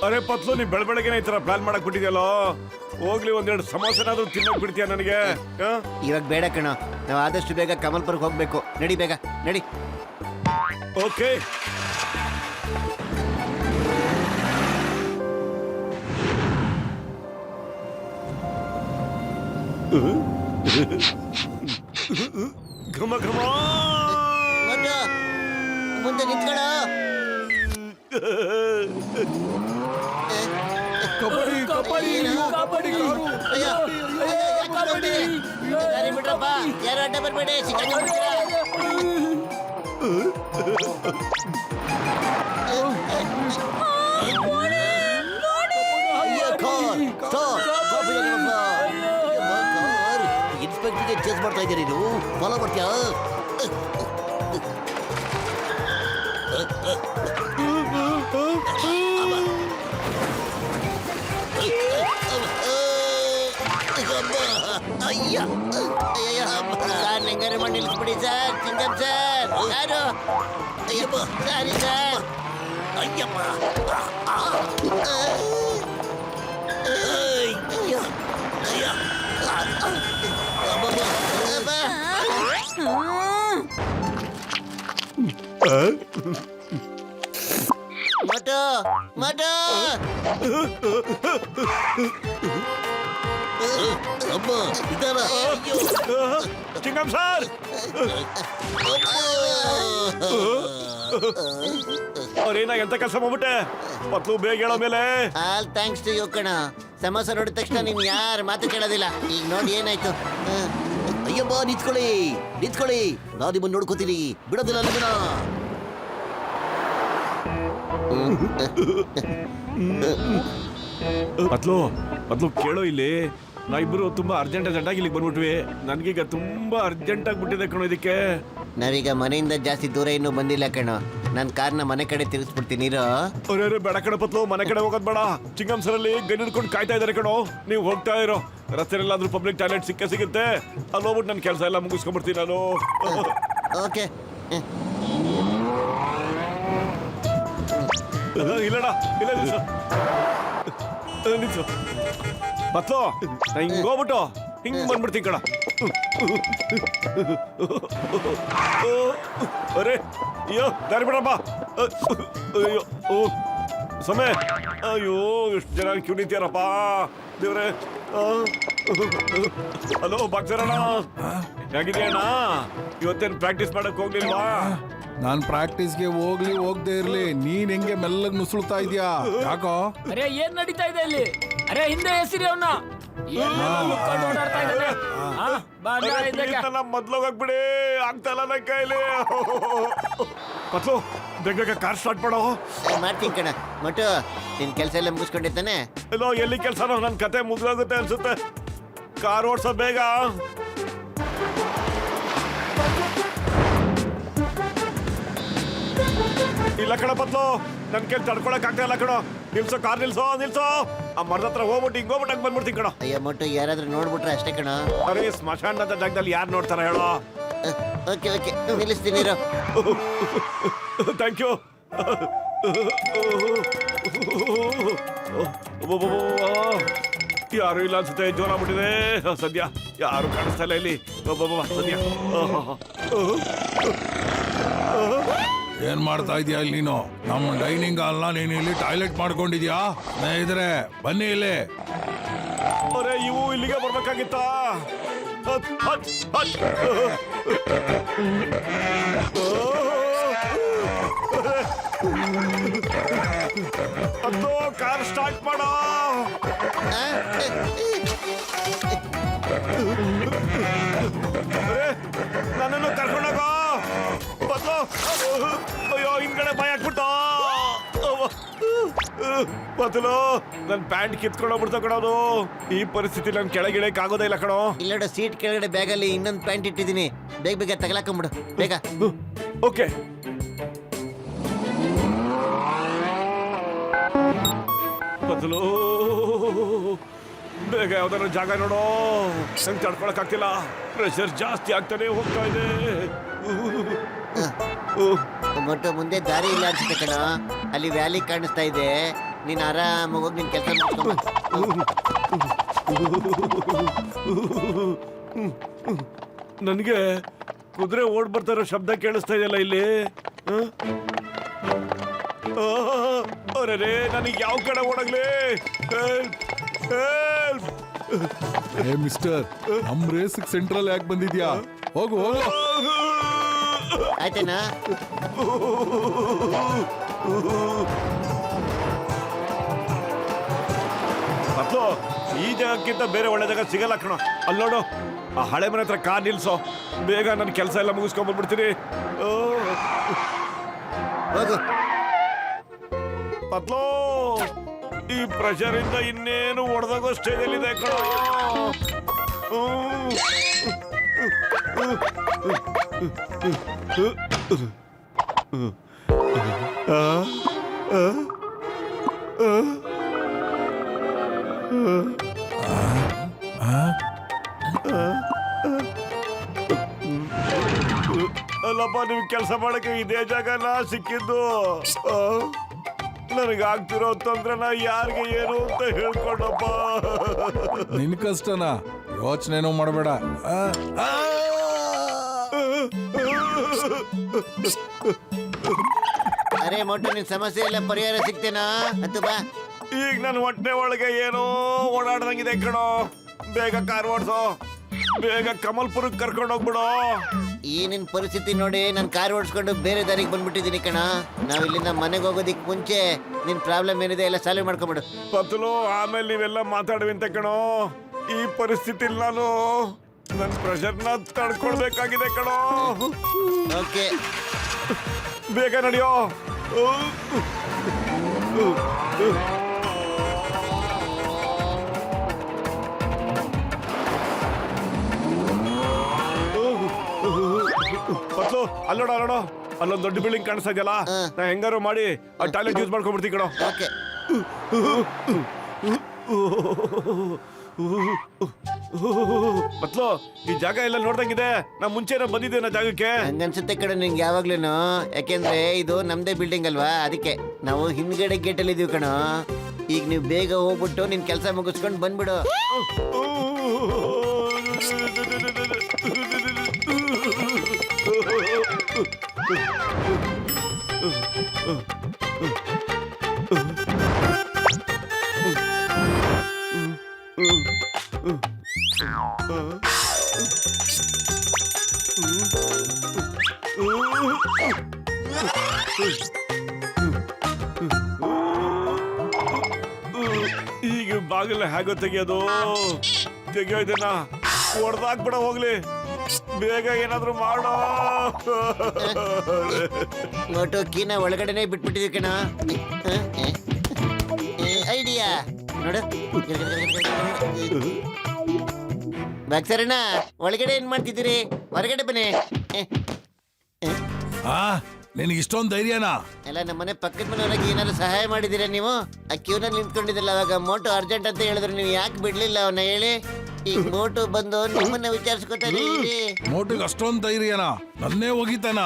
ಅರೆ ಪತ್ಲು ನೀ ಬೆಳಬೆಳಗ್ಗೆನೆ ಈ ತರ ಪ್ಲಾನ್ ಮಾಡಕ್ ಬಿಟ್ಟಿದ್ಯಲ್ಲೋ. ಹೋಗ್ಲಿ ಒಂದೆರಡು ಸಮೋಸನಾದ್ರೂ ತಿನ್ನಕ್ ಬಿಡ್ತೀಯ ನನಗೆ? ಇವಾಗ ಬೇಡ ಕಣ, ನಾವು ಆದಷ್ಟು ಬೇಗ ಕಮಲ್ಪುರ್ಗೆ ಹೋಗ್ಬೇಕು. ನಡಿ ಬೇಗ ನಡಿ. ಓಕೆ. ಘಮ ಘಮ ಮುಂದೆ ನಿಂತ್ಕೊಳ. ಕಬಡ್ಡಿ ಕಬಡ್ಡಿ ಕಬಡ್ಡಿ ಬಿಡ್ರಪ್ಪ, ಯಾರು ಅಡ್ಡ ಬರ್ಬೇಡಿ. ಇನ್ಸ್ಪೆಕ್ಟರ್ಗೆ ಚೇಸ್ ಮಾಡ್ತಾ ಇದ್ದೀರಿ ನೀವು, ಫಾಲೋ ಮಾಡ್ತೀಯಾ? ಸರ್ ಹೆಂಗಾರು ಮಾಡಿ ನಿಲ್ಲಿಸ್ಬಿಡಿ ಸರ್. ಚಿಂಗಂ ಸರ್, ಯಾರು? Ayyappa sorry sir. ಅಯ್ಯಪ್ಪ ಮಟೋ ಮಟೋ ಅಮ್ಮ ಇದಾರ. ಚಿಂಗಂ ಸರ್, ಅವ್ರೇನ ಎಂತ ಕೆಲಸ ಮಾಡ್ಬಿಟ್ಟೆ? ಪತ್ಲು ಬೇಗ ಹೇಳೋ ಮೇಲೆ. ಆಲ್ ಥ್ಯಾಂಕ್ಸ್ ಟು ಯು ಕಣ. ಸಮೋಸ ನೋಡಿದ ತಕ್ಷಣ ನೀನ್ ಯಾರು ಮಾತು ಕೇಳೋದಿಲ್ಲ. ಈಗ ನೋಡಿ ಏನಾಯ್ತು. ಅಯ್ಯಬ್ಬ ನಿಂತ್ಕೊಳ್ಳಿ ನಿಂತ್ಕೊಳ್ಳಿ, ನಾನು ನಿಮ್ಮನ್ನು ನೋಡ್ಕೋತೀನಿ, ಬಿಡೋದಿಲ್ಲ ನಿಮ್ಮನ್ನ. ಪತ್ಲು ಪತ್ಲು ಕೇಳೋ ಇಲ್ಲಿ. ನಾವಿಬ್ರು ತುಂಬಾ ಅರ್ಜೆಂಟ್ ಆಗಿ ಇಲ್ಲಿಗೆ ಬಂದ್ಬಿಟ್ವಿ. ನನ್ಗೀಗ ತುಂಬಾ ಅರ್ಜೆಂಟ್ ಆಗ್ಬಿಟ್ಟಿದೆ ಕಣೋ ಇದಕ್ಕೆ. ನಾವೀಗ ಮನೆಯಿಂದ ಜಾಸ್ತಿ ದೂರ ಇನ್ನೂ ಬಂದಿಲ್ಲ ಕಣೋ. ನನ್ನ ಕಾರ್ನ ಮನೆ ಕಡೆ ತಿರುಗಿಸ್ಬಿಡ್ತೀನಿ ಇರೋ. ಅರೆ ಬೇಡ ಕಣ ಪತ್ಲು, ಮನೆ ಕಡೆ ಹೋಗೋದ್ ಬೇಡ. ಚಿಂಗಂ ಸರ್ ಅಲ್ಲಿ ಗನ್ ಹಿಡ್ಕೊಂಡು ಕಾಯ್ತಾ ಇದಾರೆ ಕಣೋ. ನೀವು ಹೋಗ್ತಾ ಇರೋ. ರಸ್ತೆಯಲ್ಲಾದ್ರೂ ಪಬ್ಲಿಕ್ ಟಾಯ್ಲೆಟ್ ಸಿಗುತ್ತೆ, ಅಲ್ಲಿ ಹೋಗ್ಬಿಟ್ಟು ನನ್ನ ಕೆಲಸ ಎಲ್ಲ ಮುಗಿಸ್ಕೊಂಡ್ಬಿಡ್ತೀನಿ ನಾನು. ಓಕೆ. ಇಲ್ಲಡ ಇಲ್ಲ ನಿಲ್ಸು ಪತ್ಲು. ಹಿಂಗ್ ಹೋಗ್ಬಿಟ್ಟು ಹಿಂಗ್ ಬಂದ್ಬಿಡ್ತೀನಿ ಕಣ. ಅರೆ ಅಯ್ಯೋ ದಾರಿ ಬಿಡಪ್ಪ. ಅಯ್ಯೋ ಓ ಸಮಯ. ಅಯ್ಯೋ ಎಷ್ಟು ಜನ ಕ್ಯೂ ನಿಂತಿಯಾರಪ್ಪ ದೇವ್ರೆ. ಹಲೋ ಬಾಕ್ಸರಣ್ಣ, ಹೇಗಿದೆಯಣ್ಣ? ಇವತ್ತೇನು ಪ್ರಾಕ್ಟೀಸ್ ಮಾಡಕ್ ಹೋಗ್ಲಿಲ್ವಾ? ನಾನ್ ಪ್ರಾಕ್ಟೀಸ್ಗೆ ಹೋಗದೆ ಇರ್ಲಿ, ನೀನ್ ಹೆಂಗೆ ಮೆಲ್ಲಗ್ ನುಸುಳ್ತಾ ಇದ್ಯಾ? ಯಾಕೋ? ಅರೆ ಏನ್ ನಡೀತಾ ಇದೆ ಇಲ್ಲಿ? ಅರೆ ಹಿಂದೆ ಹೆಸರಿ ಅವನ್ನ ಮೊದ್ಲೋಗ್ಬಿಡಿ, ಆಗ್ತಾ ಇಲ್ಲ ನನ್ನ ಕೈಲಿ. ಪತ್ಲು ಬೇಗ ಕಾರ್ ಸ್ಟಾರ್ಟ್ ಮಾಡೋ. ಮಾಡ್ತೀನಿ ಕಣ. ಮಟು ನಿನ್ ಕೆಲಸ ಎಲ್ಲ ಮುಗಿಸ್ಕೊಂಡಿದ್ದಾನೆ? ಎಲ್ಲೋ ಎಲ್ಲಿ ಕೆಲಸನೋ, ನನ್ನ ಕತೆ ಮುಗಿದೋಗುತ್ತೆ ಅನ್ಸುತ್ತೆ. ಕಾರ್ ಓಡ್ಸೋ ಬೇಗ. ಇಲ್ಲ ಕಣ ಪತ್ಲು, ನನ್ ಕೈ ತಡ್ಕೊಳಕ್ ಆಗ್ತಾ ಇಲ್ಲ ಕಣೋ. ನಿಲ್ಸೋ ಕಾರ್, ನಿಲ್ಸೋ ನಿಲ್ಸೋ. ಆ ಮರದ ಹತ್ರ ಹೋಗ್ಬಿಟ್ಟು ಹಿಂಗೋಗ್ಬಿಟ್ಟು ಹಂಗ್ ಬಂದ್ಬಿಡ್ತೀನಿ ಕಣೋ. ಅಯ್ಯ ಮಟು, ಯಾರಾದ್ರೂ ನೋಡ್ಬಿಟ್ರೆ ಅಷ್ಟೇ ಕಣ. ಅರೆ ಸ್ಮಶಾನದ ಜಾಗದಲ್ಲಿ ಯಾರು ನೋಡ್ತಾರ ಹೇಳೋ? ಓಕೆ ಓಕೆ, ನಿಲ್ಲಿಸ್ತೀನಿ ಇರೋ. Thank you. ಯಾರು ಇಲ್ಲ ಅನ್ಸುತ್ತೆ, ಜೋರ ಬಿಟ್ಟಿದೆ ಸದ್ಯ. ಯಾರು ಕಾಣಿಸ್ತಾ ಇಲ್ಲ ಇಲ್ಲಿ ಸದ್ಯ. ಏನ್ ಮಾಡ್ತಾ ಇದೀಯ ಇಲ್ಲಿ ನೀನು? ನಮ್ಮ ಡೈನಿಂಗ್ ಹಾಲ್ನ ನೀನು ಇಲ್ಲಿ ಟಾಯ್ಲೆಟ್ ಮಾಡ್ಕೊಂಡಿದ್ಯಾ? ಸ್ನೇಹಿತರೆ ಬನ್ನಿ ಇಲ್ಲಿ. ಅರೆ ಇವು ಇಲ್ಲಿಗೆ ಬರ್ಬೇಕಾಗಿತ್ತ? ಅದು ಕಾರ್ ಸ್ಟಾರ್ಟ್ ಮಾಡೋ. ನನ್ನನ್ನು ಕರ್ಕೊಂಡೋಗೋ ಬದಲು. ಅಯ್ಯೋ ಹಿಂದ್ಗಡೆ ಭಯ ಹಾಕ್ಬಿಟ್ಟು ಬದಲು ನನ್ ಪ್ಯಾಂಟ್ ಕಿತ್ಕೊಂಡೋಗ್ಬಿಡ್ತ ಕಣೋದು. ಈ ಪರಿಸ್ಥಿತಿ ನನ್ ಕೆಳಗಿಡಕ್ ಆಗೋದೇ ಇಲ್ಲ ಕಣೋ. ಇಲ್ಲಡ ಸೀಟ್ ಕೆಳಗಡೆ ಬ್ಯಾಗಲ್ಲಿ ಇನ್ನೊಂದು ಪ್ಯಾಂಟ್ ಇಟ್ಟಿದ್ದೀನಿ, ಬೇಗ ಬೇಗ ತಗಲಾಕೊಂಬಿಡು ಬೇಗ. ಓಕೆ. ಬದಲು ಬೇಗ ಯಾವ್ದಾದ್ರು ಜಾಗ ನೋಡೋ. ನಂಗೆ ತಡ್ಕೊಳಕ್ ಆಗ್ತಿಲ್ಲ, ಪ್ರೆಷರ್ ಜಾಸ್ತಿ ಆಗ್ತಾನೆ ಹೋಗ್ತಾ ಇದೆ. ಮೊಟ್ಟ ಮುಂದೆ ದಾರಿ ಇಲ್ಲ ಅನ್ಸುತ್ತೆ ಕಣ. ಅಲ್ಲಿ ವ್ಯಾಲಿ ಕಾಣಿಸ್ತಾ ಇದೆ, ನೀನ್ ಆರಾಮಾಗಿ ಹೋಗಿ ನಿನ್ ಕೆಲಸ ನನಗೆ ಕುದುರೆ ಓಡ್ ಬರ್ತಾ ಇರೋ ಶಬ್ದ ಕೇಳಿಸ್ತಾ ಇದೆಯಲ್ಲ ಇಲ್ಲಿ ಅರೆ ನನಗೆ ಯಾವ ಕಡೆ ಓಡಾಗ್ಲಿ ಏ ಮಿಸ್ಟರ್ ನಮ್ ರೇಸ್ ಸೆಂಟ್ರಲ್ ಯಾಕೆ ಬಂದಿದ್ಯಾ? ಹೋಗು ಹೋಗು. ಆಯ್ತೇನಾ? ಅಥವಾ ಈ ಜಾಗಕ್ಕಿಂತ ಬೇರೆ ಒಳ್ಳೆ ಜಾಗ ಸಿಗಲ್ಲ ಕಣ. ಅಲ್ಲಿ ನೋಡು, ಆ ಹಳೆ ಮನೆ ಹತ್ರ ಕಾರ್ ನಿಲ್ಸೋ, ಬೇಗ ನನ್ನ ಕೆಲಸ ಎಲ್ಲ ಮುಗಿಸ್ಕೊಂಡ್ ಬಂದ್ಬಿಡ್ತೀನಿ. ಹೋಗು. ಪತ್ಲೋ, ಈ ಪ್ರೆಷರ್ ಇಂದ ಇನ್ನೇನು ಹೊಡೆದಾಗೋ ಸ್ಟೇಜ್ ಅಲ್ಲಿ ಇದೆ ಕಣ. ಅಲ್ಲಪ್ಪ, ನಿಮ್ಗೆ ಕೆಲಸ ಮಾಡಕ್ಕೆ ಇದೇ ಜಾಗನ ಸಿಕ್ಕಿದ್ದು. ನನಗಾಗ್ತಿರೋ ತೊಂದ್ರೆನ ಯಾರಿಗೆ ಏನು ಅಂತ ಹೇಳ್ಕೊಂಡಪ್ಪ. ನಿನ್ ಕಷ್ಟನ ಯೋಚನೆನೂ ಮಾಡಬೇಡ. ಅರೆ ಮೊಟ್ಟ ನಿನ್ ಸಮಸ್ಯೆ ಎಲ್ಲ ಪರಿಹಾರ ಸಿಗ್ತೇನಾ ಅಂತ ಬಾ. ಈಗ ನನ್ನ ಹೊಟ್ಟೆ ಒಳಗೆ ಏನೋ ಓಡಾಡ್ದಂಗಿದೆ ಕಣೋ. ಬೇಗ ಕಾರ್ ಓಡ್ಸೋ, ಬೇಗ ಕಮಲ್ಪುರಕ್ಕೆ ಕರ್ಕೊಂಡು ಹೋಗ್ಬಿಡು. ಈ ನಿನ್ ಪರಿಸ್ಥಿತಿ ನೋಡಿ ನಾನು ಕಾರ್ ಓಡಿಸ್ಕೊಂಡು ಬೇರೆ ದಾರಿಗೆ ಬಂದ್ಬಿಟ್ಟಿದ್ದೀನಿ ಕಣ. ನಾವ್ ಇಲ್ಲಿಂದ ಮನೆಗೆ ಹೋಗೋದಿಕ್ ಮುಂಚೆ ನಿನ್ ಪ್ರಾಬ್ಲಮ್ ಏನಿದೆ ಎಲ್ಲ ಸಾಲ್ವ್ ಮಾಡ್ಕೊಂಬಿಡು. ಪತ್ಲು, ಆಮೇಲೆ ನೀವೆಲ್ಲ ಮಾತಾಡುವಂತೆ ಕಣೋ. ಈ ಪರಿಸ್ಥಿತಿಲಿ ನಾನು ನನ್ನ ಪ್ರೆಷರ್ನ ತಡ್ಕೊಳ್ಬೇಕಾಗಿದೆ ಕಣೋ. ಓಕೆ, ಬೇಗ ನಡೆಯೋ. ಪತ್ಲು, ಅಲ್ಲೋಡ ಅಲ್ಲೊಂದು ದೊಡ್ಡ ಬಿಲ್ಡಿಂಗ್ ಕಾಣಿಸ್ತಾ ಇದೆಯಲ್ಲ, ನಾ ಹೆಂಗಾರು ಮಾಡಿ ಆ ಟಾಯ್ಲೆಟ್ ಯೂಸ್ ಮಾಡ್ಕೊಂಡ್ಬಿಡ್ತೀನಿ ಕಣೋ. ಓಕೆ. ಪತ್ಲು, ಈ ಜಾಗ ಎಲ್ಲ ನೋಡ್ದಂಗಿದೆ. ನಾ ಮುಂಚೆನ ಬಂದಿದ್ದೆ ನಾ ಜಾಗಕ್ಕೆ. ಹಂಗನ್ಸುತ್ತೆ ಕಡೆ ನಿಂಗೆ ಯಾವಾಗ್ಲೂನು. ಯಾಕೆಂದ್ರೆ ಇದು ನಮ್ದೇ ಬಿಲ್ಡಿಂಗ್ ಅಲ್ವಾ, ಅದಕ್ಕೆ ನಾವು ಹಿಂದ್ಗಡೆ ಗೇಟ್ ಅಲ್ಲಿ ಇದೀವಿ ಕಣ. ಈಗ ನೀವು ಬೇಗ ಹೋಗ್ಬಿಟ್ಟು ನಿನ್ ಕೆಲಸ ಮುಗಿಸ್ಕೊಂಡು ಬಂದ್ಬಿಡು. ಈಗ ಬಾಗಿಲ ಹೇಗೋ ತೆಗಿಯೋದು? ತೆಗಿಯೋ ಇದನ್ನ ಹೊಡೆದಾಕ್ಬಿಡ ಹೋಗ್ಲಿ. ಬೇಗ ಏನಾದ್ರು ಮಾಡೋ. ನೋಟು ಕೀನ ಒಳಗಡೆನೆ ಬಿಟ್ಬಿಟ್ಟಿದೀವಿ ಕಣ. ಐಡಿಯಾ ನೋಡು. ಬಾಕ್ಸರಣ್ಣ, ಒಳಗಡೆ ಏನ್ ಮಾಡ್ತಿದ್ದೀರಿ? ಹೊರಗಡೆ ಬನ್ನಿ. ನಿನಗೆ ಇಷ್ಟೊಂದು ಧೈರ್ಯನಾ? ಎಲ್ಲ ನಮ್ಮನೆ ಪಕ್ಕದ ಮನೆಯವ್ರಿಗೆ ಏನಾದ್ರು ಸಹಾಯ ಮಾಡಿದ್ದೀರಾ ನೀವು? ಆ ಕ್ಯೂನಲ್ಲಿ ನಿಂತ್ಕೊಂಡಿದ್ದಲ್ಲ, ಅವಾಗ ಮೋಟು ಅರ್ಜೆಂಟ್ ಅಂತ ಹೇಳಿದ್ರು, ನೀವು ಯಾಕೆ ಬಿಡ್ಲಿಲ್ಲ ಅವನ್ನ ಹೇಳಿ? ಈಗ ಮೋಟು ಬಂದು ನಿಮ್ಮನ್ನ ವಿಚಾರಿಸ್ಕೊತಾನೆ. ಮೋಟಿಗೆ ಅಷ್ಟೊಂದು ಧೈರ್ಯನಾ? ನನ್ನೇ ಹೋಗಿತಾನ?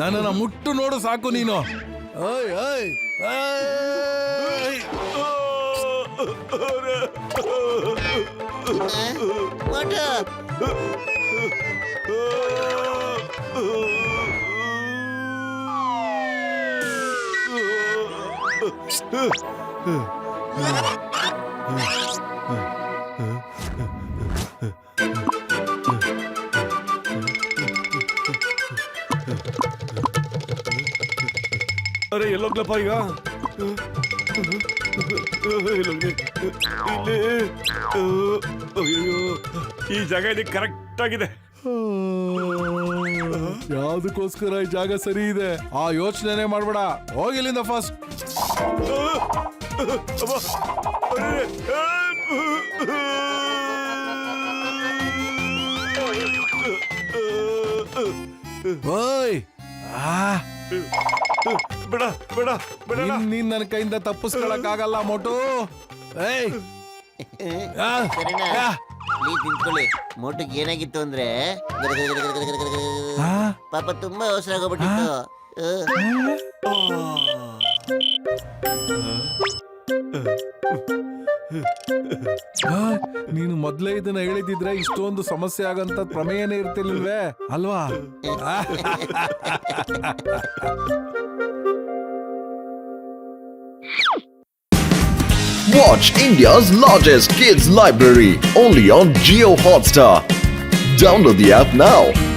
ನನ್ನನ್ನ ಮುಟ್ಟು ನೋಡು ಸಾಕು ನೀನು. ಓಯ್ ಓಯ್ ಮೋಟು, ಅರೆ ಎಲ್ಲೋಗ್ಲಪ್ಪ ಈಗ? ಈ ಜಾಗ ಇದಕ್ಕೆ ಕರೆಕ್ಟ್ ಆಗಿದೆ. ಯಾವ್ದಕ್ಕೋಸ್ಕರ ಈ ಜಾಗ ಸರಿ ಇದೆ ಆ ಯೋಚನೆ ಮಾಡ್ಬೇಡ. ಹೋಗಿಲ್ಲಿಂದ ಫಸ್ಟ್. ಓಯ್ ಬೇಡ ಬೇಡ ಬೇಡ. ನೀನ್ ನನ್ನ ಕೈಯಿಂದ ತಪ್ಪಿಸ್ಕೊಳಕ್ ಆಗಲ್ಲ ಮೋಟು. ಏಯ್ ಪ್ಲೀಸ್ ನಿಂತ್ಕೊಳ್ಳಿ. ಮೋಟಿಗೆ ಏನಾಗಿತ್ತು ಅಂದ್ರೆ ಪಾಪ ತುಂಬಾ ಅವಸರ ಆಗೋಗ್ಬಿಟ್ಟಿತ್ತು. ನೀನು ಮೊದ್ಲೇ ಇದನ್ನ ಹೇಳಿದಿದ್ರೆ ಇಷ್ಟೊಂದು ಸಮಸ್ಯೆ ಆಗಂತ ಪ್ರಮೇಯನೇ ಇರ್ತಿಲ್ವೇ ಅಲ್ವಾ? Watch India's largest kids library only on Geo Hotstar. Download the app now.